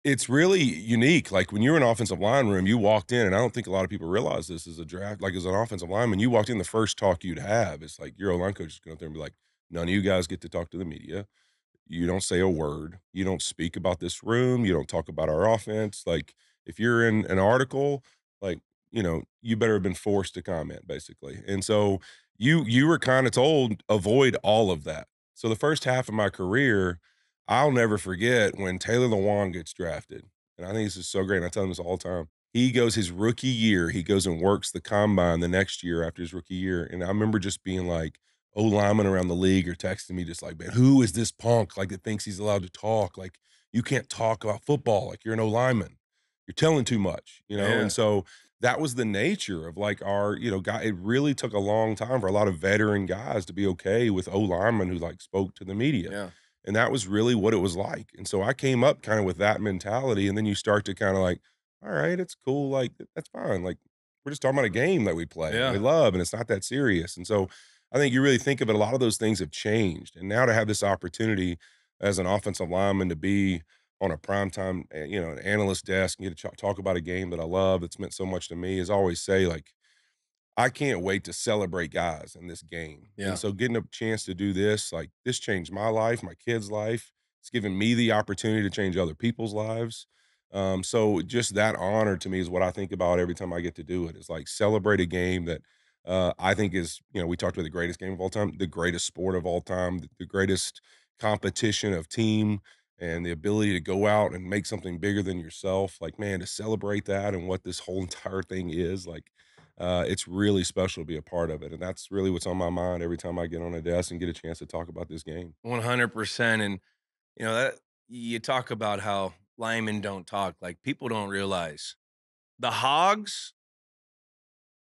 It's really unique. Like when you're in offensive line room, you walked in, and I don't think a lot of people realize this as a draft, like as an offensive lineman, you walked in, the first talk you'd have, it's like your O-line coach is going up there and be like, none of you guys get to talk to the media. You don't say a word. You don't speak about this room. You don't talk about our offense. Like if you're in an article, like, you better have been forced to comment basically. And so you were kind of told avoid all of that. So the first half of my career, I'll never forget when Taylor Lewan gets drafted. And I think this is so great. And I tell him this all the time. He goes his rookie year, he goes and works the combine the next year after his rookie year. And I remember just being like, O-linemen around the league are texting me just like, "Man, who is this punk, like, that thinks he's allowed to talk? Like, you can't talk about football, like, you're an O-lineman. You're telling too much," you know? And Yeah, so, that was the nature of, like, our, guy it really took a long time for a lot of veteran guys to be okay with O-linemen who, like, spoke to the media, yeah, and that was really what it was like, and so I came up kinda with that mentality, and then you start to kinda like, "Alright, it's cool, like, that's fine, like, we're just talking about a game that we play and we yeah. love, and it's not that serious," and so I think you really think of it, a lot of those things have changed. And now to have this opportunity as an offensive lineman to be on a primetime, an analyst desk and get to talk about a game that I love, that's meant so much to me, is always say, like, I can't wait to celebrate guys in this game. And Yeah. so getting a chance to do this, like, this changed my life, my kids' life. It's given me the opportunity to change other people's lives. So just that honor to me is what I think about every time I get to do it. Is like celebrate a game that I think is, we talked about the greatest game of all time, the greatest sport of all time, the greatest competition of team, and the ability to go out and make something bigger than yourself. Like, man, to celebrate that and what this whole entire thing is, like, it's really special to be a part of it, and that's really what's on my mind every time I get on a desk and get a chance to talk about this game. 100%. And that you talk about how linemen don't talk. Like people don't realize the hogs,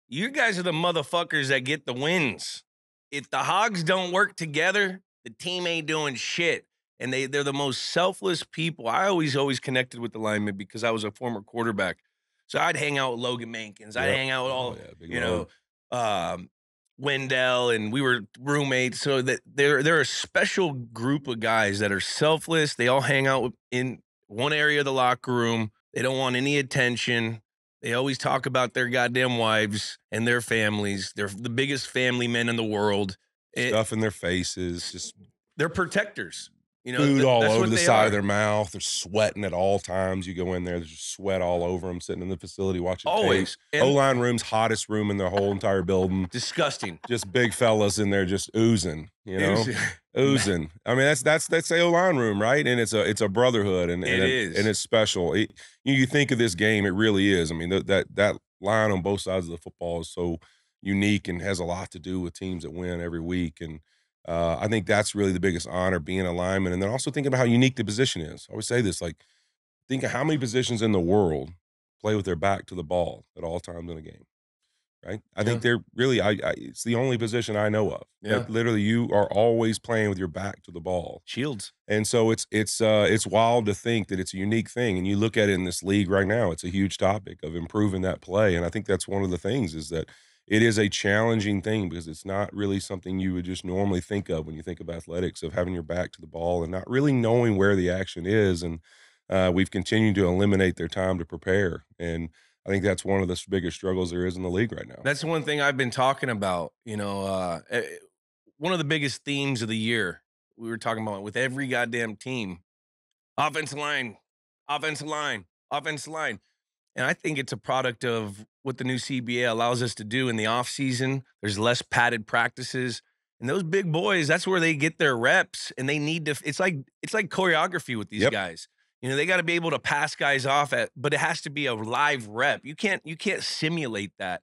you guys are the motherfuckers that get the wins. If the hogs don't work together, the team ain't doing shit. And they're the most selfless people. I always connected with the linemen because I was a former quarterback. So I'd hang out with Logan Mankins. I'd Yep. hang out with Oh, all, yeah, big you load. know, um, Wendell, and we were roommates. So that they're a special group of guys that are selfless. They all hang out in one area of the locker room. They don't want any attention. They always talk about their goddamn wives and their families. They're the biggest family men in the world. It, Stuff in their faces, just they're protectors. food all That's over what the they side of are. their mouth. They're sweating at all times. You go in there, there's just sweat all over them, sitting in the facility watching tape. Always. And O-line room's hottest room in the whole entire building. disgusting. Just big fellas in there just oozing, It was oozing. I mean, that's the O-line room, right? And it's a brotherhood, and it is. it's special. You think of this game, it really is. I mean, that line on both sides of the football is so unique and has a lot to do with teams that win every week. And I think that's really the biggest honor, being a lineman, and then also thinking about how unique the position is. I always say this, like, think of how many positions in the world play with their back to the ball at all times in a game. Right? I Yeah. think they're really it's the only position I know of Yeah. that literally you are always playing with your back to the ball. Shields. And so it's wild to think that it's a unique thing. And you look at it in this league right now, it's a huge topic of improving that play. And I think that's one of the things, is that it is a challenging thing, because it's not really something you would just normally think of when you think of athletics, of having your back to the ball and not really knowing where the action is. And we've continued to eliminate their time to prepare. And I think that's one of the biggest struggles there is in the league right now. That's one thing I've been talking about. One of the biggest themes of the year we were talking about with every goddamn team: offensive line, offensive line, offensive line. And I think it's a product of what the new CBA allows us to do in the offseason. There's less padded practices. And those big boys, that's where they get their reps, and they need to it's like choreography with these Yep. guys. They got to be able to pass guys off but it has to be a live rep. You can't simulate that.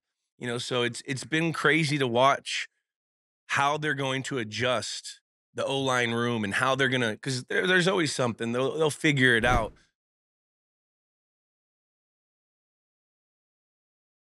So it's been crazy to watch how they're going to adjust the O-line room and how they're going to, cuz there's always something. They'll figure it out.